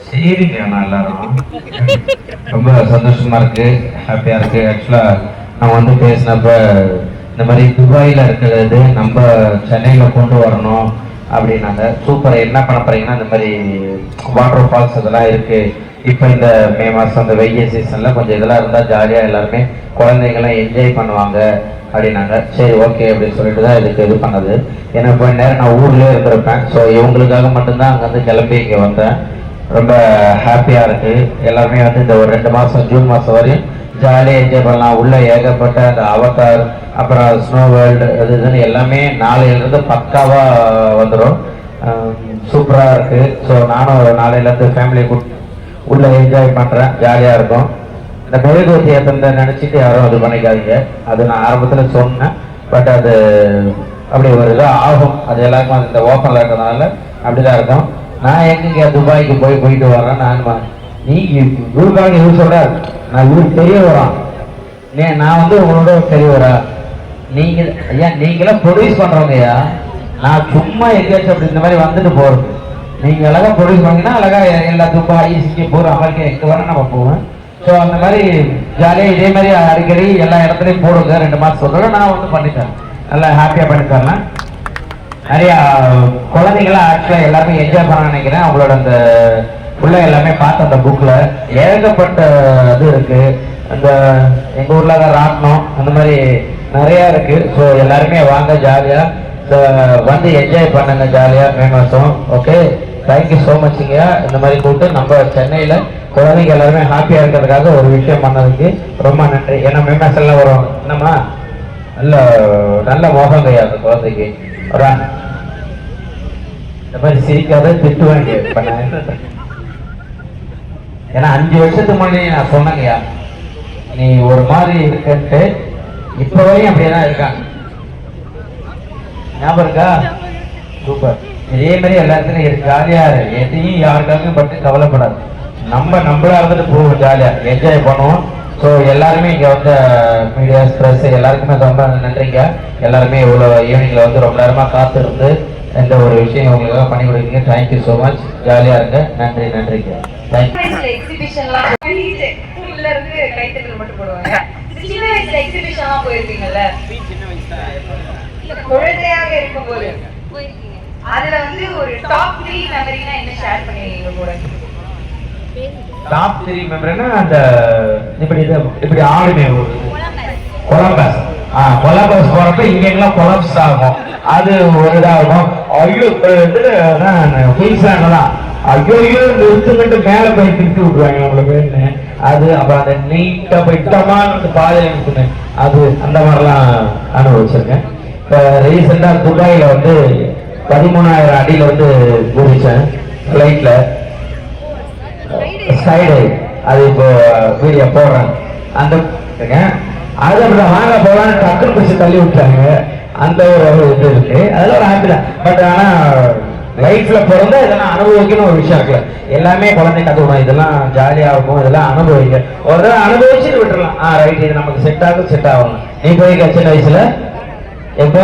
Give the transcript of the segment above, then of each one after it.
சரிங்க, எல்லாரும் ரொம்ப சந்தோஷமா இருக்கு, ஹாப்பியா இருக்கு. ஆக்சுவலா நான் வந்து பேசினப்ப இந்த மாதிரி துபாயில இருக்கிறது நம்ம சென்னையில கொண்டு வரணும் அப்படின்னாங்க. சூப்பர், என்ன பண்ண போறீங்கன்னா இந்த மாதிரி வாட்டர் ஃபால்ஸ் இதெல்லாம் இருக்கு. இப்போ இந்த மே மாதம் அந்த வெயில் சீசன்ல கொஞ்சம் இதெல்லாம் இருந்தால் ஜாலியாக எல்லாருமே குழந்தைங்களாம் என்ஜாய் பண்ணுவாங்க அப்படின்னாங்க. சரி, ஓகே அப்படின்னு சொல்லிட்டு தான் இதுக்கு இது பண்ணது. ஏன்னா இப்போ நேரம் நான் ஊர்லேயே இருந்திருப்பேன். ஸோ இவங்களுக்காக மட்டும்தான் அங்கேருந்து கிளம்பி இங்கே வந்தேன். ரொம்ப ஹாப்பியாக இருக்குது. எல்லாருமே வந்து இந்த ஒரு 2 மாதம் ஜூன் மாதம் வரையும் ஜாலியாக என்ஜாய் பண்ணலாம். உள்ளே ஏகப்பட்ட அந்த அவதார், அப்புறம் ஸ்னோ வேர்ல்டு அது இதுன்னு எல்லாமே நாளையிலேருந்து பக்காவாக வந்துடும். சூப்பராக இருக்குது. ஸோ நானும் ஒரு நாளையிலேருந்து ஃபேமிலியை கூப்பிட்டு உள்ளே என்ஜாய் பண்ணுறேன், ஜாலியாக இருக்கும். இந்த மெழுகுவர்த்தி ஏற்றத்தை நினச்சிட்டு யாரும் அது பண்ணிக்காதீங்க. அது நான் ஆரம்பத்தில் சொன்னேன், பட் அது அப்படி ஒரு இதாக ஆகும். அது எல்லாருக்கும் அந்த ஓப்பனில் இருக்கிறதுனால அப்படி தான் இருக்கும். நான் எங்கேங்க துபாய்க்கு போயிட்டு வரேன். இவருக்காக இவர் சொல்கிறார், நான் இவருக்கு தெரிய வரான். நான் வந்து உங்களோட தெரிய வரா. நீங்கள் ஐயா நீங்களாம் ப்ரொடியூஸ் பண்ணுறவங்கய்யா. நான் சும்மா எங்கேயாச்சும் அப்படி இந்த மாதிரி வந்துட்டு போகிறது. நீங்கள் அழகாக ப்ரொடியூஸ் பண்ணீங்கன்னா அழகாக எல்லா துபாய், சிங்கப்பூர், அமெரிக்கா எங்கே வேணால் நம்ம போவேன். ஸோ அந்த மாதிரி ஜாலியாக இதே மாதிரி அடிக்கடி எல்லா இடத்துலையும் போடுங்க. 2 மாதம் சொல்கிறேன், நான் வந்து பண்ணித்தரேன், நல்லா ஹாப்பியாக பண்ணித்தரேன். நிறையா குழந்தைங்களாம் ஆக்சுவலாக எல்லாருமே என்ஜாய் பண்ண நினைக்கிறேன். அவங்களோட அந்த ஃபுல்லாக எல்லாமே பார்த்து அந்த புக்கில் ஏகப்பட்ட இது இருக்குது. அந்த எங்கள் ஊரில் தான் ராட்டினம் அந்த மாதிரி நிறையா இருக்குது. ஸோ எல்லாருமே வாங்க, ஜாலியாக வந்து என்ஜாய் பண்ணுங்க, ஜாலியாக மே மாதம். ஓகே, தேங்க்யூ ஸோ மச்ங்க. இந்த மாதிரி கூப்பிட்டு நம்ம சென்னையில் குழந்தைங்க எல்லாருமே ஹாப்பியாக இருக்கிறதுக்காக ஒரு விஷயம் பண்ணதுக்கு ரொம்ப நன்றி. ஏன்னா மே மாதம்லாம் வரும். என்னம்மா நல்ல மோகம் கையா அந்த குழந்தைக்கு வரான். இந்த மாதிரி சிரிக்காத திட்டுவாங்க பண்ண. ஏன்னா 5 வருஷத்துக்கு முன்னாடி நான் சொன்னேங்கய்யா, நீ ஒரு மாதிரி இருக்கன்ட்டு. இப்போ வரையும் அப்படியே தான் இருக்காங்க. ஞாபகம் இருக்கா? சூப்பர். இதே மாதிரி எல்லாத்துலையும் இருக்கு, ஜாலியா எதையும் யாருக்காகவும் பற்றி கவலைப்படாது. நம்மளா இருந்துட்டு போவோம், ஜாலியா என்ஜாய் பண்ணுவோம். ஸோ எல்லாருமே இங்கே வந்து மீடியாஸ், ப்ரெஸ் எல்லாருக்குமே ரொம்ப நன்றிங்க. எல்லாருமே இவ்வளோ ஈவினிங்ல வந்து ரொம்ப நேரமாக காத்திருந்து எந்த ஒரு விஷயம் உங்களுக்காக பண்ணி கொடுக்குறீங்க. Thank you so much. ஜாலியாக இருங்க. நன்றிங்க. குழந்தையாக இருக்கும்போது அதுல வந்து ஒரு டாப் 3 மெமரினா என்ன ஷேர் பண்ணுவீங்க கூட? டாப் 3 மெமரினா அந்த இப்படி ஆடுமே ஒரு கொலம்பஸ். கொலம்பஸ் போறப்ப இங்கெல்லாம் கொலப்ஸ் ஆகும். அது ஒரு இதாகும். ஐயோ குயின்ஸ்லாண்ட் தான் ஐயோ நிறுத்துக்கிட்டு மேல போய் திருப்பி விட்டுருவாங்க நம்மளுக்கு. அது அப்புறம் அந்த நீட்டா போயிட்டமா பாதையில நிறுத்துங்க. அது அந்த மாதிரிலாம் அனுபவிச்சிருக்கேன். இப்போ ரீசெண்டா துபாயில வந்து 13,000 அடியில வந்து குதிச்சேன் ஃபிளைட்ல, ஸ்கைடு. அது இப்போ வீடியோ போடுறேன். அந்த அது அப்படிதான் வாங்க போகலான்னு டக்குனு பிடிச்சி தள்ளி விட்டாங்க. அந்த ஒரு இது இருக்கு, அதெல்லாம் ஒரு ஹாப்பி தான். பட் ஆனா லைஃப்ல பிறந்தா இதெல்லாம் அனுபவிக்கணும் ஒரு விஷயம் இருக்குல்ல. எல்லாமே குழந்தை கற்றுக்கணும், இதெல்லாம் ஜாலியா இருக்கும், இதெல்லாம் அனுபவிக்க. ஒரு தடவை அனுபவிச்சுட்டு விட்டுறலாம். ரைட், இது நமக்கு செட் ஆகும். நீ போய் சின்ன வயசுல எப்ப?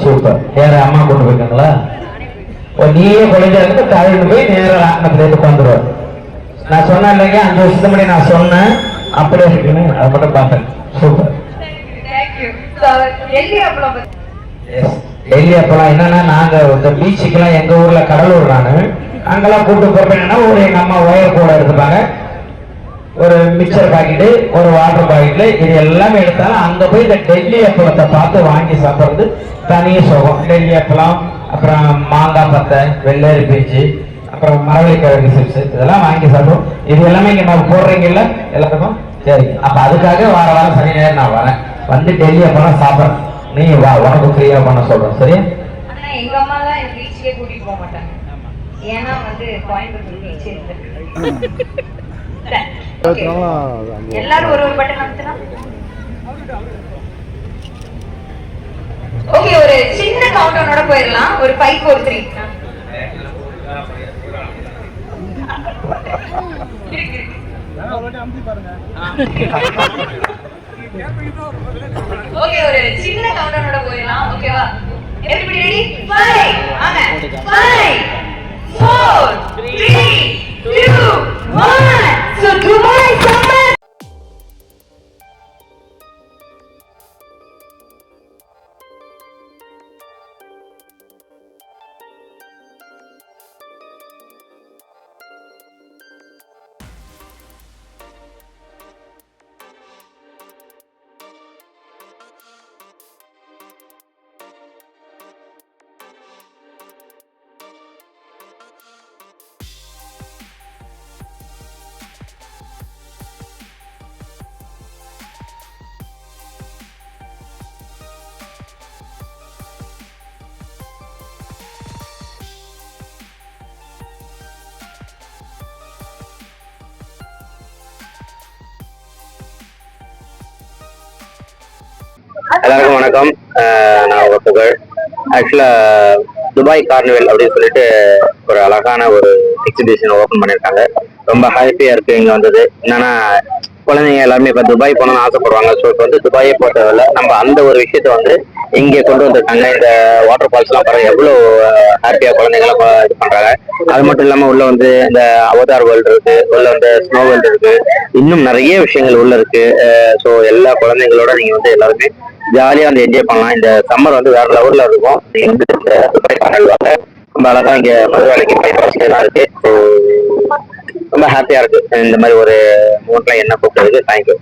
சூப்பர். வேற அம்மா கொண்டு போயிருக்காங்களா? நீயே குழந்தையா இருக்கு தழுந்து போய் நேரம் உட்காந்துருவார். நான் சொன்னேன் இல்லைங்க, 5 வருஷத்துக்கு முன்னாடி நான் சொன்னேன் அப்படியே இருக்குன்னு, அதை மட்டும் பார்த்தேன். சூப்பர். டெல்லி அப்பெல்லாம் என்னன்னா, நாங்க இந்த பீச்சுக்கெல்லாம் எங்க ஊர்ல கடலூர், நானு அங்கெல்லாம் கூப்பிட்டு போறப்ப என்னன்னா, ஒரு எங்க அம்மா ஒயர் கூட எடுத்துப்பாங்க, ஒரு மிக்சர் பாக்கெட்டு, ஒரு வாட்டர் பாக்கெட்டு, இது எல்லாமே எடுத்தாலும் அங்க போய் இந்த டெல்லி அப்பளத்தை பார்த்து வாங்கி சாப்பிட்றது தனிய சுகம். டெல்லி அப்பளம், அப்புறம் மாங்காய் பத்தை, வெள்ளரி பீச்சு, அப்புறம் மரவள்ளிக்கிழங்கு சிப்ஸ், இதெல்லாம் வாங்கி சாப்பிடுவோம். இது எல்லாமே இங்க நான் போடுறீங்கல்ல எல்லாத்துக்கும். சரி, அப்ப அதுக்காக வாரம் சனி நேரம் நான் வரேன், வந்து டெல்லி அப்பெல்லாம் சாப்பிட்றேன். நீ வா, உனக்கு ஃப்ரீயா பண்ண சொல்றேன். சரியா? எங்க அம்மா தான் பீச்சுக்கே கூட்டிட்டு போக மாட்டாங்க. ஏன்னா வந்து கோயம்புத்தூர் பீச் இருக்கு. எல்லாரும் ஒரு பட்டன் அமுத்துனா. ஓகே, ஒரு சின்ன கவுண்டவுனோட போயிடலாம். ஒரு 5 4 3. ஓகே, ஒரு சின்ன கவுண்டவுனோட போயிடலாம். ஓகேவா? Everybody ready? 5 ஆங்க 5 4, 3, 2, 1. So Dubai Summer. எல்லாருக்கும் வணக்கம். நான் உங்க புகழ். ஆக்சுவலா துபாய் கார்னிவல் அப்படின்னு சொல்லிட்டு ஒரு அழகான ஒரு எக்ஸிபிஷன் ஓபன் பண்ணியிருக்காங்க. ரொம்ப ஹாப்பியா இருக்கு இங்க வந்தது. என்னன்னா குழந்தைங்க எல்லாருமே இப்ப துபாய் போகணும்னு ஆசைப்படுவாங்க. ஸோ இப்போ வந்து துபாயை பொறுத்தவரை நம்ம அந்த ஒரு விஷயத்த வந்து இங்கே கொண்டு வந்திருக்காங்க. இந்த வாட்டர் ஃபால்ஸ் எல்லாம் பாருங்க எவ்வளவு ஹாப்பியா குழந்தைங்களாம் இது பண்றாங்க. அது மட்டும் இல்லாம உள்ள வந்து இந்த அவதார் வேர்ல்டு இருக்கு, உள்ள வந்து ஸ்னோ வேர்ல்டு இருக்கு, இன்னும் நிறைய விஷயங்கள் உள்ள இருக்கு. ஸோ எல்லா குழந்தைங்களோட நீங்க வந்து எல்லாருமே ஜாலியா வந்து என்ஜாய் பண்ணலாம். இந்த சம்மர் வந்து வேற லெவல்ல இருக்கும். நீங்க வந்து இந்த துபாய் கார்னிவல் ரொம்ப அழகா இங்க மதுராலைக்கு பைபாஸ்ல எல்லாம் இருக்கு. ஸோ ரொம்ப ஹாப்பியா இருக்கு இந்த மாதிரி ஒரு மூமெண்ட்ல என்ன கூப்பிட்டதுக்கு. Thank you.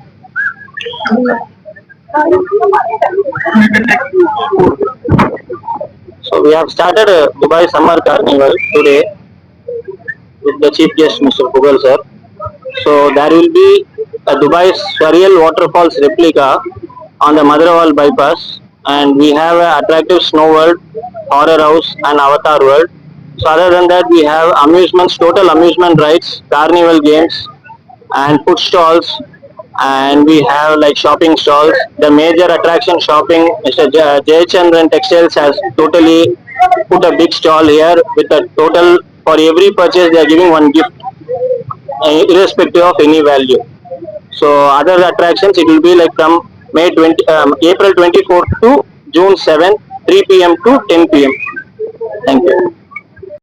So we have started a Dubai Summer Carnival today with the chief guest Mr. Pugal sir. So there will be a Dubai Surreal Waterfalls replica on the Madrawal bypass, and we have an attractive snow world, horror house and avatar world. So other than that we have amusements, total amusement rides, carnival games and food stalls, and we have like shopping stalls. The major attraction shopping, Mr. Jayachandran Textiles has totally put a big stall here with a total, for every purchase they are giving one gift, irrespective of any value. So other attractions, it will be like from April 24th to June 7th, 3 p.m. to 10 p.m. Thank you.